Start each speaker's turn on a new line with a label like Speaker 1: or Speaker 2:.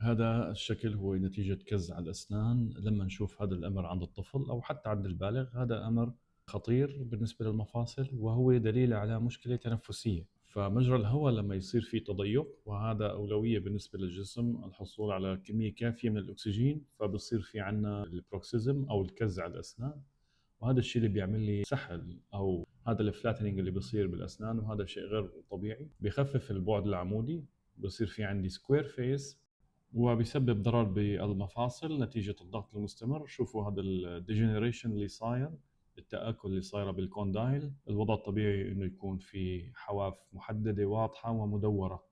Speaker 1: هذا الشكل هو نتيجة كز على الأسنان. لما نشوف هذا الأمر عند الطفل أو حتى عند البالغ، هذا أمر خطير بالنسبة للمفاصل، وهو دليل على مشكلة تنفسية. فمجرى الهواء لما يصير فيه تضيق، وهذا أولوية بالنسبة للجسم الحصول على كمية كافية من الأكسجين، فبصير في عنا البروكسيزم أو الكز على الأسنان. وهذا الشيء اللي بيعمل لي سحل، أو هذا الفلاتنينج اللي بيصير بالأسنان، وهذا شيء غير طبيعي. بيخفف البعد العمودي، بصير في عندي سكوير فيس، وبيسبب ضرر بالمفاصل نتيجة الضغط المستمر. شوفوا هذا الديجنريشن اللي صاير، التآكل اللي صايرة بالكوندايل. الوضع الطبيعي انه يكون في حواف محددة واضحة ومدورة.